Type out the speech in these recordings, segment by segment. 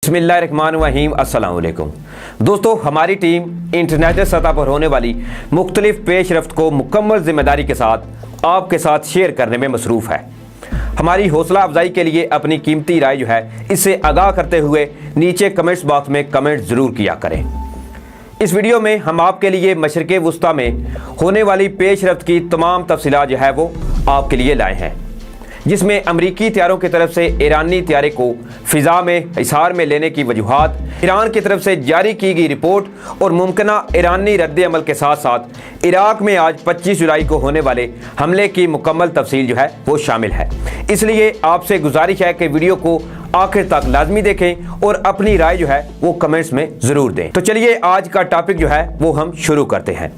बिस्मिल्लाहिर्रहमानिर्रहीम। अस्सलाम वालेकुम दोस्तों, हमारी टीम इंटरनेशनल सतह पर होने वाली मुख्तलिफ पेशरफ्त को मुकम्मल जिम्मेदारी के साथ आपके साथ शेयर करने में मसरूफ़ है। हमारी हौसला अफजाई के लिए अपनी कीमती राय इससे आगाह करते हुए नीचे कमेंट्स बॉक्स में कमेंट ज़रूर किया करें। इस वीडियो में हम आपके लिए मशरिक़े वुस्ता में होने वाली पेशरफ्त की तमाम तफसीलात वो आपके लिए लाए हैं, जिसमें अमरीकी तैयारों की तरफ से ईरानी तैयारे को फ़िज़ा में हिसार में लेने की वजूहात, ईरान की तरफ से जारी की गई रिपोर्ट और मुमकिना ईरानी रद्द अमल के साथ साथ इराक़ में आज 25 जुलाई को होने वाले हमले की मुकम्मल तफसील वो शामिल है। इसलिए आपसे गुजारिश है कि वीडियो को आखिर तक लाजमी देखें और अपनी राय वो कमेंट्स में ज़रूर दें। तो चलिए आज का टॉपिक वो हम शुरू करते हैं।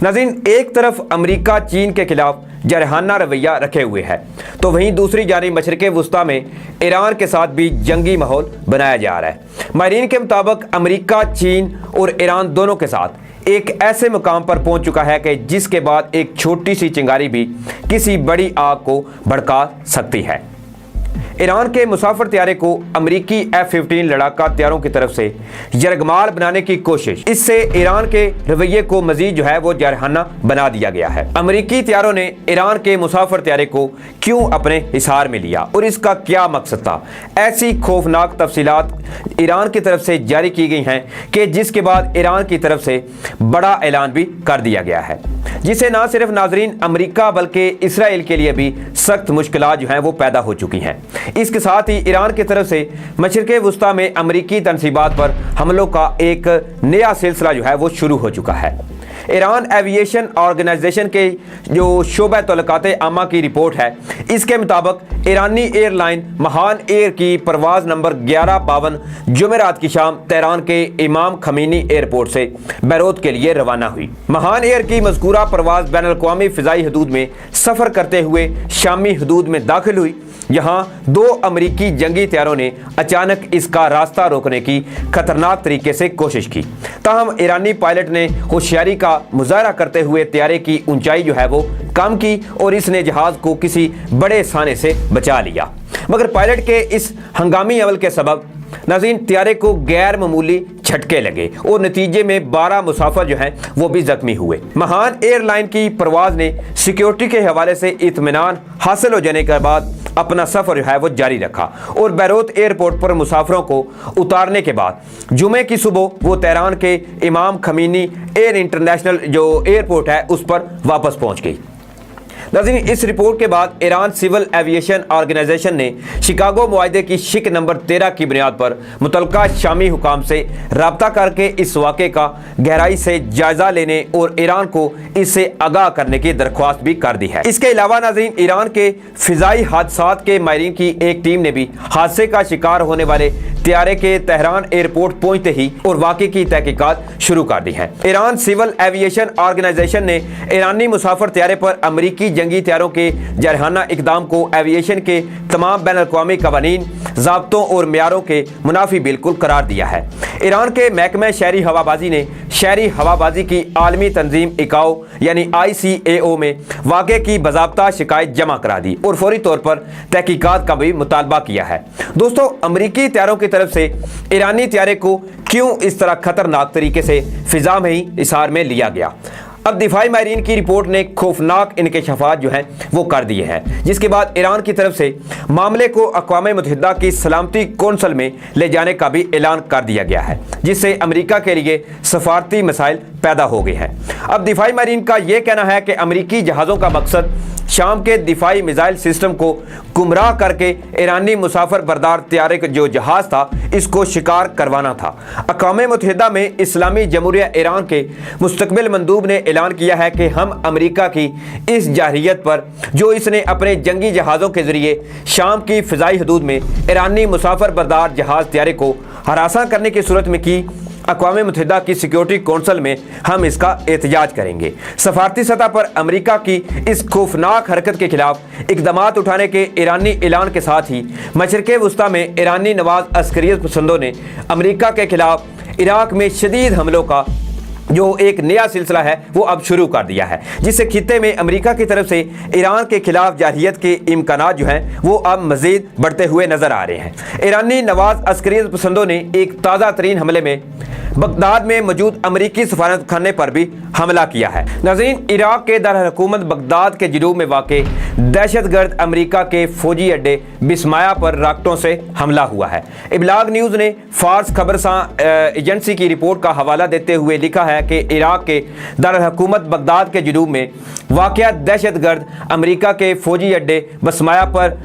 नाज़रीन, एक तरफ अमेरिका चीन के खिलाफ जरहाना रवैया रखे हुए है, तो वहीं दूसरी जानिब मशरिक़े वुस्ता में ईरान के साथ भी जंगी माहौल बनाया जा रहा है। माहिरीन के मुताबिक अमेरिका, चीन और ईरान दोनों के साथ एक ऐसे मुकाम पर पहुंच चुका है कि जिसके बाद एक छोटी सी चिंगारी भी किसी बड़ी आग को भड़का सकती है। ईरान के मुसाफिर तैयारे को अमरीकी F-15 लड़ाका तैयारों की तरफ से यरगमाल बनाने की कोशिश, इससे ईरान के रवैये को मजीद वो जरहाना बना दिया गया है। अमरीकी तैयारों ने ईरान के मुसाफिर तैयारे को क्यों अपने हिसार में लिया और इसका क्या मकसद था? ऐसी खौफनाक तफसीलात ईरान की तरफ से जारी की गई हैं कि जिसके बाद ईरान की तरफ से बड़ा ऐलान भी कर दिया गया है, जिसे ना सिर्फ नाजरीन अमेरिका बल्कि इसराइल के लिए भी सख्त मुश्किलात वो पैदा हो चुकी हैं। इसके साथ ही ईरान की तरफ से मशरिक़े वुस्ता में अमरीकी तनसीबात पर हमलों का एक नया सिलसिला वो शुरू हो चुका है। ईरान एविएशन ऑर्गेनाइजेशन के जो शोबा तलकात आमा की रिपोर्ट है, इसके मुताबिक ईरानी एयरलाइन महान एयर की परवाज़ नंबर 1152 जुमेरात की शाम तेहरान के इमाम खमीनी एयरपोर्ट से बैरूत के लिए रवाना हुई। महान एयर की मज़कूरा परवाज़ बैनुल अक़वामी फ़िज़ाई हदूद में सफ़र करते हुए शामी हदूद में दाखिल हुई। यहाँ दो अमरीकी जंगी तैयारों ने अचानक इसका रास्ता रोकने की खतरनाक तरीके से कोशिश की, ताहम ईरानी पायलट ने होशियारी का मुजाहरा करते हुए तैयारे की ऊंचाई वो कम की और इसने जहाज को किसी बड़े साने से बचा लिया। मगर पायलट के इस हंगामी अमल के सबब नाज़रीन तैयारे को गैर मामूली झटके लगे और नतीजे में 12 मुसाफिर वो भी जख्मी हुए। महान एयरलाइन की परवाज़ ने सिक्योरिटी के हवाले से इत्मीनान हासिल हो जाने के बाद अपना सफ़र वो जारी रखा और बैरूत एयरपोर्ट पर मुसाफिरों को उतारने के बाद जुमे की सुबह वो तेहरान के इमाम खमीनी एयर इंटरनेशनल जो एयरपोर्ट है उस पर वापस पहुंच गई। नाज़रीन, इस रिपोर्ट के बाद ईरान सिविल एविएशन ऑर्गेनाइजेशन ने शिकागो मुआहदे की शिक नंबर 13 की बुनियाद पर मुतलका शामी हुकाम से रब्ता करके इस वाक़े का गहराई से जायज़ा लेने और ईरान को इससे आगाह करने की दरख्वास्त भी कर दी है। इसके अलावा नाज़रीन, ईरान के फ़िज़ाई हादसात के माहिरीन की एक टीम ने भी हादसे का शिकार होने वाले तैयारे के तेहरान एयरपोर्ट पहुंचते ही और वाक़े की तहकीकात शुरू कर दी है। ईरान सिविल एविएशन ऑर्गेनाइजेशन ने ईरानी मुसाफिर तैयारे पर अमरीकी जंगी तैयारों के जरहाना इक़दाम को एविएशन के तमाम बैनुल अक़वामी कवानीन, ज़ाब्तों और मेयारों के मुनाफी बिल्कुल करार दिया है। ईरान के महकमा शहरी हवाबाजी ने शहरी हवाबाजी की आलमी तंजीम इकाओ यानी ICAO में वाक़े की बाज़ाब्ता शिकायत जमा करा दी और फौरी तौर पर तहकीकात का भी मुतालबा किया है। दोस्तों, अमरीकी तैयारों की तरफ से ईरानी तैयारे को क्यों इस तरह खतरनाक तरीके से फ़िज़ा में ही हिसार में लिया गया? अब दिफाई माहिरीन की रिपोर्ट ने खौफनाक इंकशाफात वो कर दिए हैं, जिसके बाद ईरान की तरफ से मामले को अक़वाम मुत्तहिदा की सलामती कौंसल में ले जाने का भी ऐलान कर दिया गया है, जिससे अमेरिका के लिए सफारती मसाइल पैदा हो गए हैं। अब दिफाई माहिरीन का ये कहना है कि अमरीकी जहाज़ों का मकसद शाम के दिफाई मिसाइल सिस्टम को गुमराह करके ईरानी मुसाफिर बरदार तैयारे का जो जहाज़ था इसको शिकार करवाना था। अक़वाम मुत्तहिदा में इस्लामी जमहूरिया ईरान के मुस्तक़बिल मंदूब ने ऐलान किया है कि हम अमेरिका की इस जारहियत पर जो इसने अपने जंगी जहाज़ों के ज़रिए शाम की फ़िज़ाई हदूद में ईरानी मुसाफिर बरदार जहाज़ तैयारे को हरासा करने की सूरत में की, अक़वाम मुत्तहिदा की सिक्योरिटी कौंसिल में हम इसका एहतजाज करेंगे। सफारती सतह पर अमेरिका की इस खौफनाक हरकत के खिलाफ इक़दामात उठाने के ईरानी ऐलान के साथ ही मशरिक़े वुस्ता में ईरानी नवाज अस्करियत पसंदों ने अमेरिका के खिलाफ इराक़ में शदीद हमलों का जो एक नया सिलसिला है वो अब शुरू कर दिया है, जिससे खित्ते में अमेरिका की तरफ से ईरान के खिलाफ जारहियत के इम्कानात जो हैं वो अब मज़ीद बढ़ते हुए नज़र आ रहे हैं। ईरानी नवाज अस्करियत पसंदों ने एक ताज़ा तरीन हमले में बगदाद में मौजूद अमरीकी सफारत खाने पर भी हमला किया है। नाज़रीन, इराक के दारहुकूमत बगदाद के जनूब में वाक़े दहशतगर्द अमरीका के फौजी अड्डे बिस्माया पर रॉकेटों से हमला हुआ है। इब्लाग न्यूज़ ने फार्स खबरसां एजेंसी की रिपोर्ट का हवाला देते हुए लिखा है कि इराक के दारहुकूमत बगदाद के जनूब में वाक़या दहशतगर्द अमरीका के फौजी अड्डे बिस्माया पर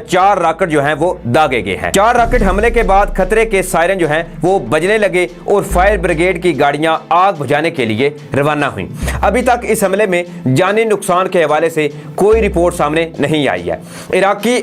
4 रॉकेट जो हैं वो दागे गए हैं। 4 रॉकेट हमले के बाद खतरे के सायरन जो हैं वो बजने लगे और फायर ब्रिगेड की गाड़ियां आग बुझाने के लिए रवाना हुई। अभी तक इस हमले में जानी नुकसान के हवाले से कोई रिपोर्ट सामने नहीं आई है। इराकी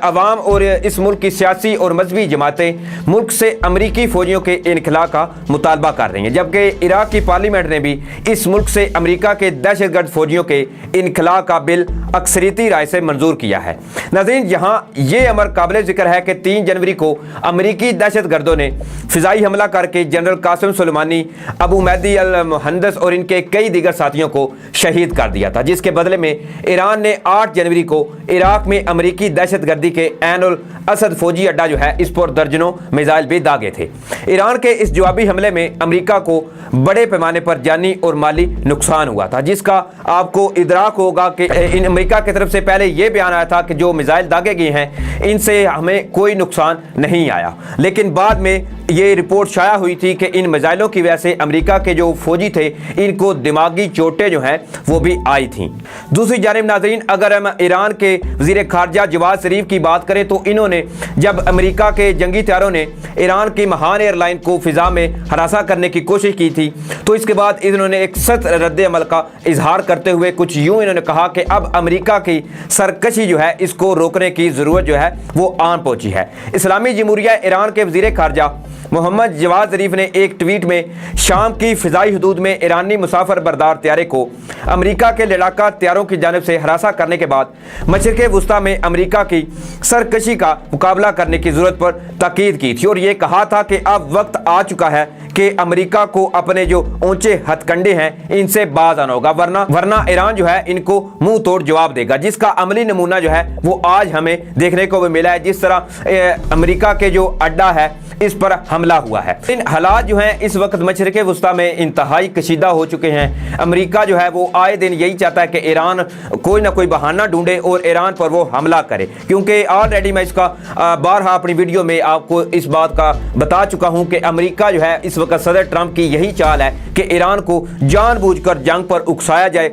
अवाम और इस मुल्क की सियासी और मजहबी जमातें मुल्क से अमरीकी फौजियों के इनखला का मुतालबा कर रही हैं, जबकि इराक की पार्लियामेंट ने भी इस मुल्क से अमरीका के दहशतगर्द फौजियों के इनखला का बिल अक्सरियती राय से मंजूर किया है। नाज़रीन, यहाँ ये अमर काबिल जिक्र है कि 3 जनवरी को अमरीकी दहशतगर्दों ने फिजाई हमला करके जनरल कासिम सुलेमानी, अबू महदी अल मुहंदस और इनके कई दीगर साथियों को शहीद कर दिया था, जिसके बदले में ईरान ने 8 जनवरी को इराक में अमरीकी दहशतगर्दी के ऐन उल असद फौजी अड्डा जो है इस पर दर्जनों मिसाइल भी दागे थे। ईरान के इस जवाबी हमले में अमरीका को बड़े पैमाने पर जानी और माली नुकसान हुआ था, जिसका आपको इदराक होगा कि इन अमरीका की तरफ से पहले यह बयान आया था कि जो मिसाइल दागे गए हैं इनसे हमें कोई नुकसान नहीं आया, लेकिन बाद में ये रिपोर्ट शाया हुई थी कि इन मिसाइलों की वजह से अमेरिका के जो फौजी थे इनको दिमागी चोटें जो हैं वो भी आई थीं। दूसरी जानिब नाज़रीन, अगर हम ईरान के वज़ीर ख़ारजा जवाद ज़रीफ की बात करें तो इन्होंने जब अमेरिका के जंगी हथियारों ने ईरान की महान एयरलाइन को फ़िज़ा में हरासा करने की कोशिश की थी तो इसके बाद इन्होंने एक सख्त रद्द अमल का इजहार करते हुए कुछ यूँ इन्होंने कहा कि अब अमेरिका की सरकशी जो है इसको रोकने की ज़रूरत जो है वो आन पहुँची है। इस्लामी जमहूरिया ईरान के वज़ीर ख़ारजा मोहम्मद जवाद ज़रीफ ने एक ट्वीट में शाम की फ़िज़ाई हदूद में ईरानी मुसाफिर बरदार तैयारे को अमेरिका के लड़ाका तैयारों की जानिब से हरासा करने के बाद मशरिक़ वुस्ता में अमेरिका की सरकशी का मुकाबला करने की ज़रूरत पर ताकीद की थी और ये कहा था कि अब वक्त आ चुका है कि अमेरिका को अपने जो ऊंचे हथकंडे हैं इनसे बाज आना होगा, वरना ईरान जो है इनको मुंह तोड़ जवाब देगा, जिसका अमली नमूना जो है वो आज हमें देखने को भी मिला है। जिस तरह अमेरिका के जो अड्डा है इस पर हमला हुआ है। इन हालात जो हैं इस वक्त मशरिक़ वुस्ता में इंतहाई कशीदा हो चुके हैं। अमेरिका जो है वो आए दिन यही चाहता है कि ईरान कोई ना कोई बहाना ढूंढे और ईरान पर वो हमला करे, क्योंकि ऑलरेडी मैं इसका बारहा अपनी वीडियो में आपको इस बात का बता चुका हूं कि अमेरिका जो है इस वक्त सदर ट्रंप की यही चाल है कि ईरान को जानबूझकर जंग पर उकसाया जाए।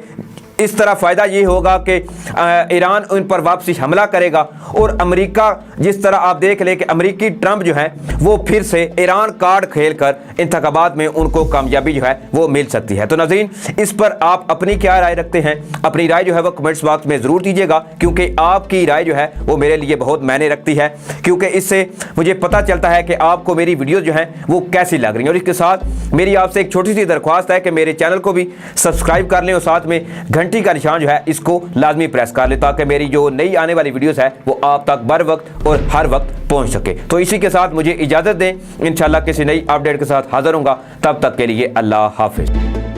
इस तरह फ़ायदा ये होगा कि ईरान उन पर वापसी हमला करेगा और अमेरिका जिस तरह आप देख लें कि अमेरिकी ट्रंप जो है वो फिर से ईरान कार्ड खेल कर इंतखाबात में उनको कामयाबी जो है वो मिल सकती है। तो नाज़रीन, इस पर आप अपनी क्या राय रखते हैं? अपनी राय जो है वो कमेंट्स बॉक्स में ज़रूर दीजिएगा, क्योंकि आपकी राय जो है वो मेरे लिए बहुत मायने रखती है, क्योंकि इससे मुझे पता चलता है कि आपको मेरी वीडियो जो है वो कैसी लग रही है। और इसके साथ मेरी आपसे एक छोटी सी दरख्वास्त है कि मेरे चैनल को भी सब्सक्राइब कर लें और साथ में घंटी का निशान जो है इसको लाजमी प्रेस कर ले, ताकि मेरी जो नई आने वाली वीडियोस है वो आप तक बर वक्त और हर वक्त पहुंच सके। तो इसी के साथ मुझे इजाज़त दें, इंशाल्लाह किसी नई अपडेट के साथ हाजिर होऊंगा। तब तक के लिए अल्लाह हाफिज़।